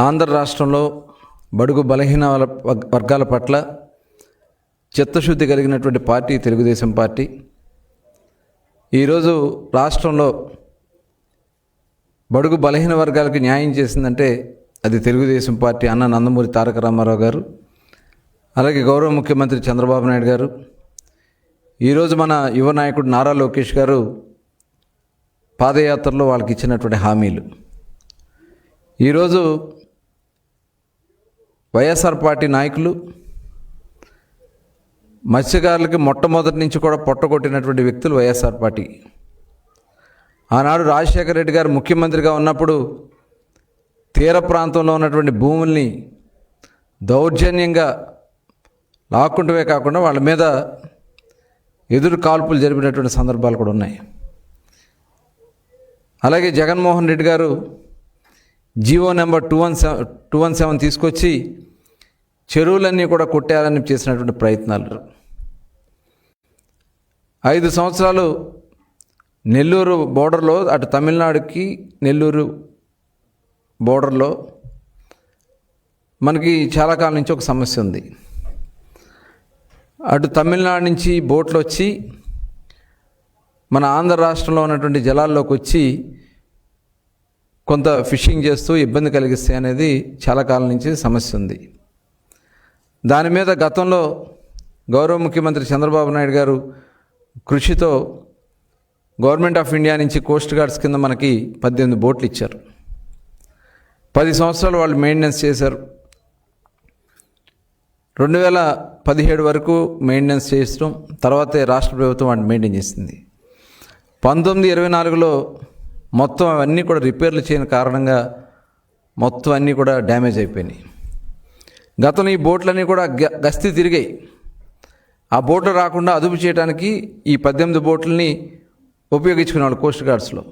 ఆంధ్ర రాష్ట్రంలో బడుగు బలహీన వర్గాల పట్ల చిత్తశుద్ధి కలిగినటువంటి పార్టీ తెలుగుదేశం పార్టీ. ఈరోజు రాష్ట్రంలో బడుగు బలహీన వర్గాలకు న్యాయం చేసిందంటే అది తెలుగుదేశం పార్టీ. అన్న నందమూరి తారక రామారావు గారు, అలాగే గౌరవ ముఖ్యమంత్రి చంద్రబాబు నాయుడు గారు, ఈరోజు మన యువ నాయకుడు నారా లోకేష్ గారు పాదయాత్రలో వాళ్ళకి ఇచ్చినటువంటి హామీలు. ఈరోజు వైఎస్ఆర్ పార్టీ నాయకులు మత్స్యకారులకి మొట్టమొదటి నుంచి కూడా పొట్టగొట్టినటువంటి వ్యక్తులు వైఎస్ఆర్ పార్టీ. ఆనాడు రాజశేఖర రెడ్డి గారు ముఖ్యమంత్రిగా ఉన్నప్పుడు తీర ప్రాంతంలో ఉన్నటువంటి భూముల్ని దౌర్జన్యంగా లాక్కుంటమే కాకుండా వాళ్ళ మీద ఎదురు కాల్పులు జరిపినటువంటి సందర్భాలు కూడా ఉన్నాయి. అలాగే జగన్మోహన్ రెడ్డి గారు జీవో నెంబర్ 217 తీసుకొచ్చి చెరువులన్నీ కూడా కొట్టేయాలని చేసినటువంటి ప్రయత్నాలు. 5 సంవత్సరాలు నెల్లూరు బోర్డర్లో, అటు తమిళనాడుకి నెల్లూరు బోర్డర్లో మనకి చాలా కాలం నుంచి ఒక సమస్య ఉంది. అటు తమిళనాడు నుంచి బోట్లు వచ్చి మన ఆంధ్ర రాష్ట్రంలో ఉన్నటువంటి జలాల్లోకి వచ్చి కొంత ఫిషింగ్ చేస్తూ ఇబ్బంది కలిగిస్తాయి అనేది చాలా కాలం నుంచి సమస్య ఉంది. దాని మీద గతంలో గౌరవ ముఖ్యమంత్రి చంద్రబాబు నాయుడు గారు కృషితో గవర్నమెంట్ ఆఫ్ ఇండియా నుంచి కోస్ట్ గార్డ్స్ కింద మనకి 18 బోట్లు ఇచ్చారు. 10 సంవత్సరాలు వాళ్ళు మెయింటెనెన్స్ చేశారు. 2017 వరకు మెయింటెనెన్స్ చేయడం, తర్వాతే రాష్ట్ర ప్రభుత్వం వాటిని మెయింటైన్ చేసింది. 1924లో మొత్తం అవన్నీ కూడా రిపేర్లు చేయని కారణంగా మొత్తం అన్నీ కూడా డ్యామేజ్ అయిపోయినాయి. గతంలో ఈ బోట్లన్నీ కూడా గస్తీ తిరిగాయి. ఆ బోట్లు రాకుండా అదుపు చేయడానికి ఈ 18 బోట్లని ఉపయోగించుకునేవాళ్ళు కోస్ట్ గార్డ్స్లో.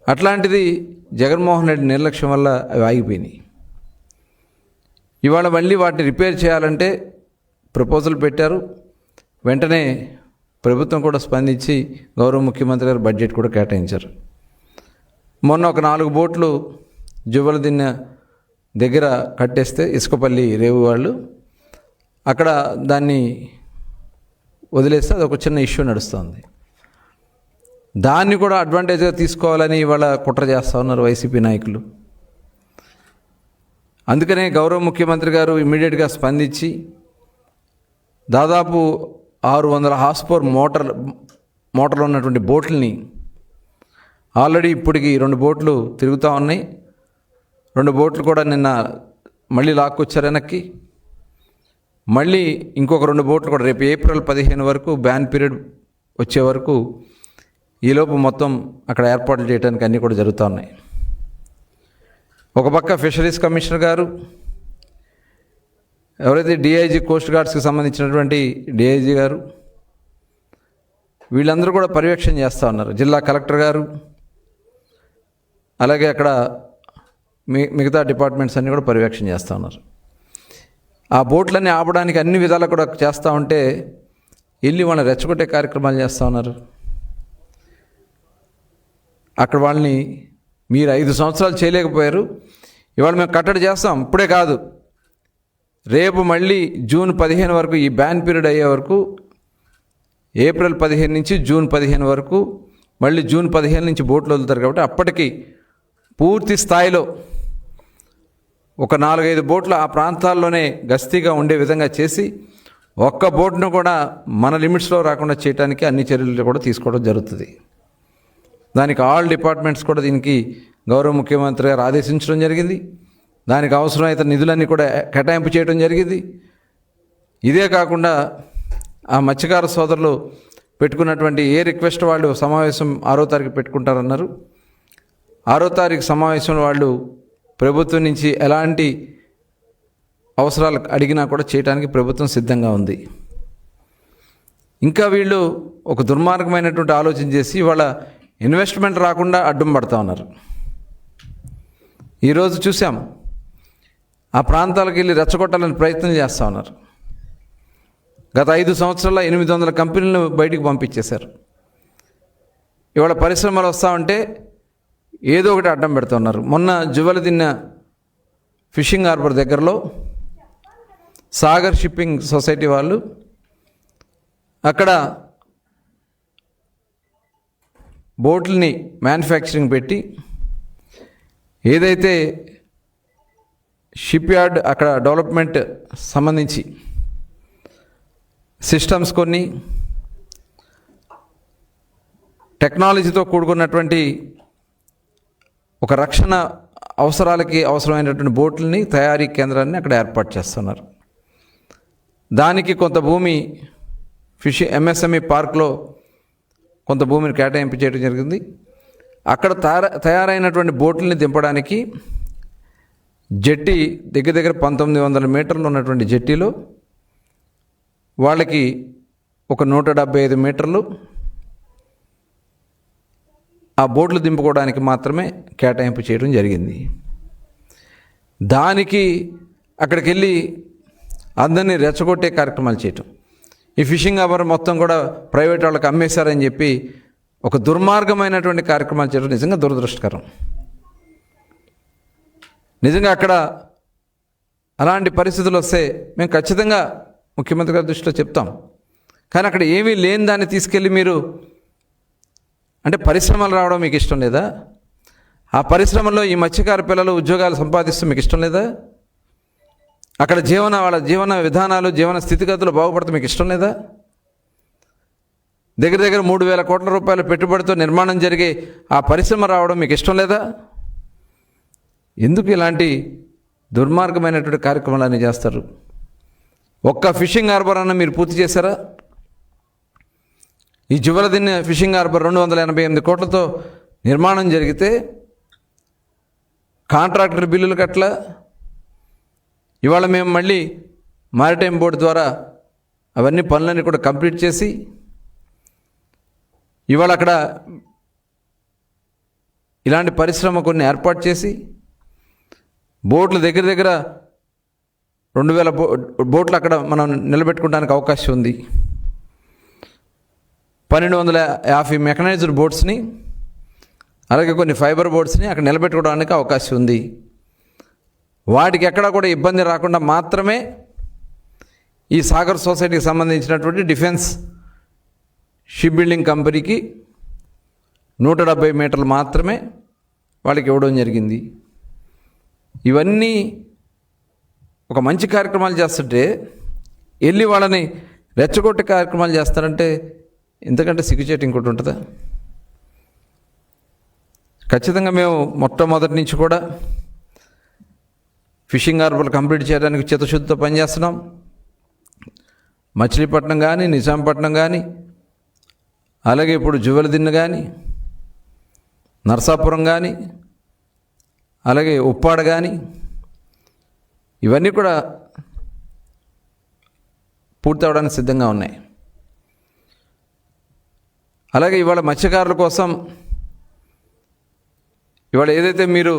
అట్లాంటిది జగన్మోహన్ రెడ్డి నిర్లక్ష్యం వల్ల అవి ఆగిపోయినాయి. ఇవాళ మళ్ళీ వాటిని రిపేర్ చేయాలంటే ప్రపోజల్ పెట్టారు. వెంటనే ప్రభుత్వం కూడా స్పందించి గౌరవ ముఖ్యమంత్రి గారు బడ్జెట్ కూడా కేటాయించారు. మొన్న ఒక 4 బోట్లు జువ్వలదిన్నె దగ్గర కట్టేస్తే ఇసుకపల్లి రేవు వాళ్ళు అక్కడ దాన్ని వదిలేస్తే అది ఒక చిన్న ఇష్యూ నడుస్తుంది. దాన్ని కూడా అడ్వాంటేజ్గా తీసుకోవాలని ఇవాళ కుట్ర చేస్తూ ఉన్నారు వైసీపీ నాయకులు. అందుకనే గౌరవ ముఖ్యమంత్రి గారు ఇమ్మీడియట్గా స్పందించి దాదాపు 600 హార్స్ పవర్ మోటార్లు ఉన్నటువంటి బోట్లని ఆల్రెడీ ఇప్పటికి 2 బోట్లు తిరుగుతూ ఉన్నాయి. 2 బోట్లు కూడా నిన్న మళ్ళీ లాక్కొచ్చారు వెనక్కి. మళ్ళీ ఇంకొక 2 బోట్లు కూడా రేపు ఏప్రిల్ 15 వరకు బ్యాన్ పీరియడ్ వచ్చే వరకు ఈలోపు మొత్తం అక్కడ ఏర్పాట్లు చేయడానికి అన్నీ కూడా జరుగుతూ ఉన్నాయి. ఒక పక్క ఫిషరీస్ కమిషనర్ గారు, ఎవరైతే డిఐజీ కోస్ట్ గార్డ్స్కి సంబంధించినటువంటి డిఐజీ గారు, వీళ్ళందరూ కూడా పర్యవేక్షణ చేస్తూ ఉన్నారు. జిల్లా కలెక్టర్ గారు, అలాగే అక్కడ మిగతా డిపార్ట్మెంట్స్ అన్నీ కూడా పర్యవేక్షణ చేస్తూ ఉన్నారు. ఆ బోట్లన్నీ ఆపడానికి అన్ని విధాలు కూడా చేస్తూ ఉంటే వెళ్ళి వాళ్ళని రెచ్చగొట్టే కార్యక్రమాలు చేస్తూ ఉన్నారు. అక్కడ వాళ్ళని మీరు 5 సంవత్సరాలు చేయలేకపోయారు, ఇవాళ మేము కట్టడి చేస్తాం, ఇప్పుడే కాదు రేపు మళ్ళీ జూన్ 15 వరకు ఈ బ్యాన్ పీరియడ్ అయ్యే వరకు, ఏప్రిల్ 15 నుంచి జూన్ 15 వరకు, మళ్ళీ జూన్ 15 నుంచి బోట్లు వదులుతారు. కాబట్టి అప్పటికి పూర్తి స్థాయిలో ఒక 4-5 బోట్లు ఆ ప్రాంతాల్లోనే గస్తీగా ఉండే విధంగా చేసి ఒక్క బోట్ను కూడా మన లిమిట్స్లో రాకుండా చేయడానికి అన్ని చర్యలు కూడా తీసుకోవడం జరుగుతుంది. దానికి ఆల్ డిపార్ట్మెంట్స్ కూడా దీనికి గౌరవ ముఖ్యమంత్రి గారు ఆదేశించడం జరిగింది. దానికి అవసరమైతే నిధులన్నీ కూడా కేటాయింపు చేయడం జరిగింది. ఇదే కాకుండా ఆ మత్స్యకార సోదరులు పెట్టుకున్నటువంటి ఏ రిక్వెస్ట్ వాళ్ళు సమావేశం 6వ తారీఖు పెట్టుకుంటారన్నారు. 6వ తారీఖు సమావేశంలో వాళ్ళు ప్రభుత్వం నుంచి ఎలాంటి అవసరాలు అడిగినా కూడా చేయడానికి ప్రభుత్వం సిద్ధంగా ఉంది. ఇంకా వీళ్ళు ఒక దుర్మార్గమైనటువంటి ఆలోచన చేసి వాళ్ళ ఇన్వెస్ట్మెంట్ రాకుండా అడ్డం పడుతూ ఉన్నారు. ఈరోజు చూసాం, ఆ ప్రాంతాలకు వెళ్ళి రెచ్చగొట్టాలని ప్రయత్నం చేస్తూ ఉన్నారు. గత 5 సంవత్సరాల్లో 800 కంపెనీలను బయటికి పంపించేశారు. ఇవాళ పరిశ్రమలు వస్తూ ఉంటే ఏదో ఒకటి అడ్డం పెడుతున్నారు. మొన్న జువ్వలదిన్నె ఫిషింగ్ హార్బర్ దగ్గరలో సాగర్ షిప్పింగ్ సొసైటీ వాళ్ళు అక్కడ బోట్లని మ్యానుఫ్యాక్చరింగ్ పెట్టి ఏదైతే షిప్ యార్డ్ అక్కడ డెవలప్మెంట్ సంబంధించి సిస్టమ్స్ కొన్ని టెక్నాలజీతో కూడుకున్నటువంటి ఒక రక్షణ అవసరాలకి అవసరమైనటువంటి బోట్లని తయారీ కేంద్రాన్ని అక్కడ ఏర్పాటు చేస్తున్నారు. దానికి కొంత భూమి ఎంఎస్ఎంఈ పార్క్లో కొంత భూమిని కేటాయింపు చేయడం జరిగింది. అక్కడ తయారైనటువంటి బోట్లని దింపడానికి జెట్టి దగ్గర 1900 మీటర్లు ఉన్నటువంటి జెట్టీలో వాళ్ళకి ఒక 175 మీటర్లు ఆ బోట్లు దింపుకోవడానికి మాత్రమే కేటాయింపు చేయడం జరిగింది. దానికి అక్కడికి వెళ్ళి అందరినీ రెచ్చగొట్టే కార్యక్రమాలు చేయటం, ఈ ఫిషింగ్ హార్బర్ మొత్తం కూడా ప్రైవేట్ వాళ్ళకి అమ్మేశారని చెప్పి ఒక దుర్మార్గమైనటువంటి కార్యక్రమాలు చేయడం నిజంగా దురదృష్టకరం. నిజంగా అక్కడ అలాంటి పరిస్థితులు వస్తే మేము ఖచ్చితంగా ముఖ్యమంత్రి గారి దృష్టిలో చెప్తాం. కానీ అక్కడ ఏమీ లేని దాన్ని తీసుకెళ్ళి మీరు అంటే పరిశ్రమలు రావడం మీకు ఇష్టం లేదా? ఆ పరిశ్రమల్లో ఈ మత్స్యకార పిల్లలు ఉద్యోగాలు సంపాదిస్తూ మీకు ఇష్టం లేదా? అక్కడ వాళ్ళ జీవన విధానాలు జీవన స్థితిగతులు బాగుపడితే మీకు ఇష్టం లేదా? దగ్గర 3,000 కోట్ల రూపాయల పెట్టుబడితో నిర్మాణం జరిగే ఆ పరిశ్రమ రావడం మీకు ఇష్టం లేదా? ఎందుకు ఇలాంటి దుర్మార్గమైనటువంటి కార్యక్రమాలన్నీ చేస్తారు? ఒక్క ఫిషింగ్ హార్బర్ అన్న మీరు పూర్తి చేశారా? ఈ జువలదిన్నె ఫిషింగ్ హార్బర్ 288 కోట్లతో నిర్మాణం జరిగితే కాంట్రాక్టర్ బిల్లులు కట్లా. ఇవాళ మేము మళ్ళీ మారిటైమ్ బోర్డు ద్వారా అవన్నీ పనులన్నీ కూడా కంప్లీట్ చేసి ఇవాళ అక్కడ ఇలాంటి పరిశ్రమ కొన్ని ఏర్పాటు చేసి బోట్లు దగ్గర 2,000 బోట్లు అక్కడ మనం నిలబెట్టుకోవడానికి అవకాశం ఉంది. 1,250 మెకనైజ్డ్ బోట్స్ని అలాగే కొన్ని ఫైబర్ బోట్స్ని అక్కడ నిలబెట్టుకోవడానికి అవకాశం ఉంది. వాటికి ఎక్కడా కూడా ఇబ్బంది రాకుండా మాత్రమే ఈ సాగర్ సొసైటీకి సంబంధించినటువంటి డిఫెన్స్ షిప్ బిల్డింగ్ కంపెనీకి 170 మీటర్లు మాత్రమే వాళ్ళకి ఇవ్వడం జరిగింది. ఇవన్నీ ఒక మంచి కార్యక్రమాలు చేస్తుంటే వెళ్ళి వాళ్ళని రెచ్చగొట్టే కార్యక్రమాలు చేస్తారంటే ఎందుకంటే సిగ్గుచేటు ఇంకోటి ఉంటుందా? ఖచ్చితంగా మేము మొట్టమొదటి నుంచి కూడా ఫిషింగ్ హార్బర్లు కంప్లీట్ చేయడానికి చిత్తశుద్ధితో పనిచేస్తున్నాం. మచిలీపట్నం కానీ నిజాంపట్నం కానీ అలాగే ఇప్పుడు జువలదిన్నె కానీ నరసాపురం కానీ అలాగే ఉప్పాడ కానీ ఇవన్నీ కూడా పూర్తి అవడానికి సిద్ధంగా ఉన్నాయి. అలాగే ఇవాళ మత్స్యకారుల కోసం ఇవాళ ఏదైతే మీరు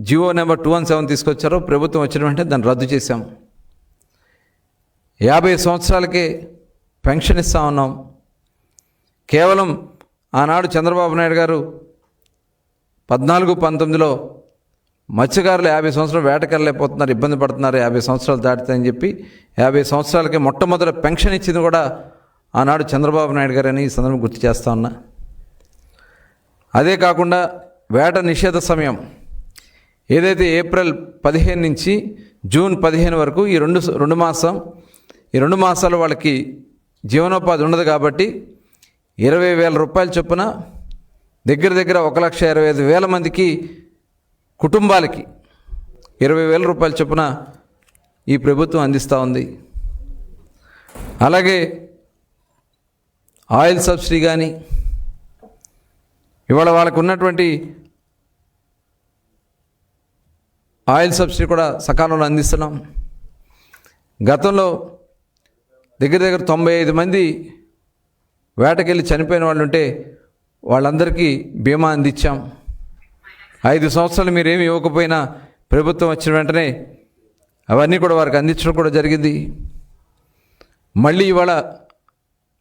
జియో నెంబర్ 217 తీసుకొచ్చారో ప్రభుత్వం వచ్చిన వెంటనే దాన్ని రద్దు చేశాం. 50 సంవత్సరాలకే పెన్షన్ ఇస్తా ఉన్నాం. కేవలం ఆనాడు చంద్రబాబు నాయుడు గారు 14-19లో మత్స్యకారులు 50 సంవత్సరాలు వేటకెళ్ళలేకపోతున్నారు, ఇబ్బంది పడుతున్నారు 50 సంవత్సరాలు దాటితే చెప్పి 50 సంవత్సరాలకి మొట్టమొదటి పెన్షన్ ఇచ్చింది కూడా ఆనాడు చంద్రబాబు నాయుడు గారు అని ఈ సందర్భం గుర్తు చేస్తా ఉన్నా. అదే కాకుండా వేట నిషేధ సమయం ఏదైతే ఏప్రిల్ 15 నుంచి జూన్ 15 వరకు ఈ రెండు మాసాలు వాళ్ళకి జీవనోపాధి ఉండదు కాబట్టి 20,000 రూపాయల చొప్పున దగ్గర 1,25,000 మందికి కుటుంబాలకి 20,000 రూపాయల చొప్పున ఈ ప్రభుత్వం అందిస్తూ ఉంది. అలాగే ఆయిల్ సబ్సిడీ కానీ ఇవాళ వాళ్ళకు ఉన్నటువంటి ఆయిల్ సబ్సిడీ కూడా సకాలంలో అందిస్తున్నాం. గతంలో దగ్గర 95 మంది వేటకెళ్ళి చనిపోయిన వాళ్ళు ఉంటే వాళ్ళందరికీ బీమా అందించాం. 5 సంవత్సరాలు మీరేమి ఇవ్వకపోయినా ప్రభుత్వం వచ్చిన వెంటనే అవన్నీ కూడా వారికి అందించడం కూడా జరిగింది. మళ్ళీ ఇవాళ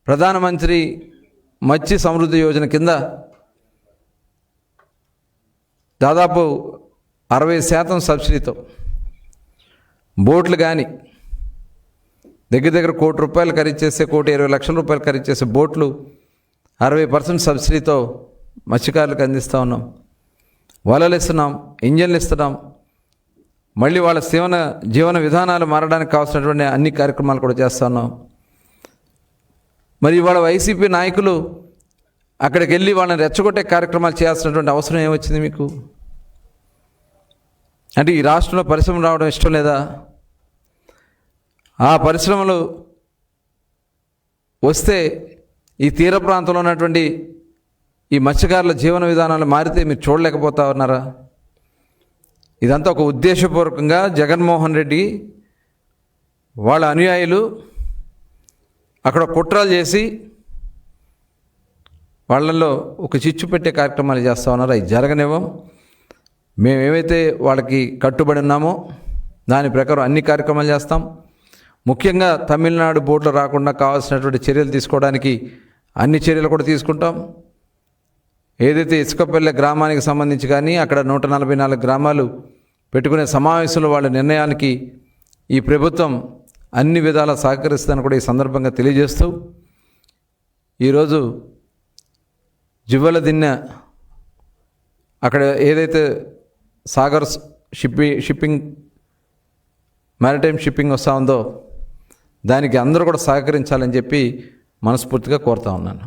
ప్రధానమంత్రి మత్స్య సమృద్ధి యోజన కింద దాదాపు 60% సబ్సిడీతో బోట్లు కానీ దగ్గర దగ్గర ₹1,00,00,000 ఖరీదు చేసే ₹1,20,00,000 ఖరీదు చేసే బోట్లు 60% సబ్సిడీతో మత్స్యకారులకు అందిస్తూ ఉన్నాం. వలలు ఇస్తున్నాం, ఇంజన్లు ఇస్తున్నాం. మళ్ళీ వాళ్ళ జీవన విధానాలు మారడానికి కావాల్సినటువంటి అన్ని కార్యక్రమాలు కూడా చేస్తూ ఉన్నాం. మరి ఇవాళ వైసీపీ నాయకులు అక్కడికి వెళ్ళి వాళ్ళని రెచ్చగొట్టే కార్యక్రమాలు చేయాల్సినటువంటి అవసరం ఏమొచ్చింది మీకు? అంటే ఈ రాష్ట్రంలో పరిశ్రమలు రావడం ఇష్టం లేదా? ఆ పరిశ్రమలు వస్తే ఈ తీర ప్రాంతంలో ఉన్నటువంటి ఈ మత్స్యకారుల జీవన విధానాలు మారితే మీరు చూడలేకపోతా ఉన్నారా? ఇదంతా ఒక ఉద్దేశపూర్వకంగా జగన్మోహన్ రెడ్డి వాళ్ళ అనుయాయులు అక్కడ కుట్రలు చేసి వాళ్ళల్లో ఒక చిచ్చు పెట్టే కార్యక్రమాలు చేస్తూ ఉన్నారు. అవి జరగనివ్వం. మేమేమైతే వాళ్ళకి కట్టుబడి ఉన్నామో దాని ప్రకారం అన్ని కార్యక్రమాలు చేస్తాం. ముఖ్యంగా తమిళనాడు బోట్లు రాకుండా కావాల్సినటువంటి చర్యలు తీసుకోవడానికి అన్ని చర్యలు కూడా తీసుకుంటాం. ఏదైతే ఇసుకపల్లె గ్రామానికి సంబంధించి కానీ అక్కడ 144 గ్రామాలు పెట్టుకునే సమావేశంలో వాళ్ళ నిర్ణయానికి ఈ ప్రభుత్వం అన్ని విధాలా సహకరిస్తుందని కూడా ఈ సందర్భంగా తెలియజేస్తూ, ఈరోజు జివ్వలదిన్నె అక్కడ ఏదైతే సాగర్ షిప్పింగ్ మ్యారిటైమ్ షిప్పింగ్ వస్తూ ఉందో దానికి అందరూ కూడా సహకరించాలని చెప్పి మనస్ఫూర్తిగా కోరుతా ఉన్నాను.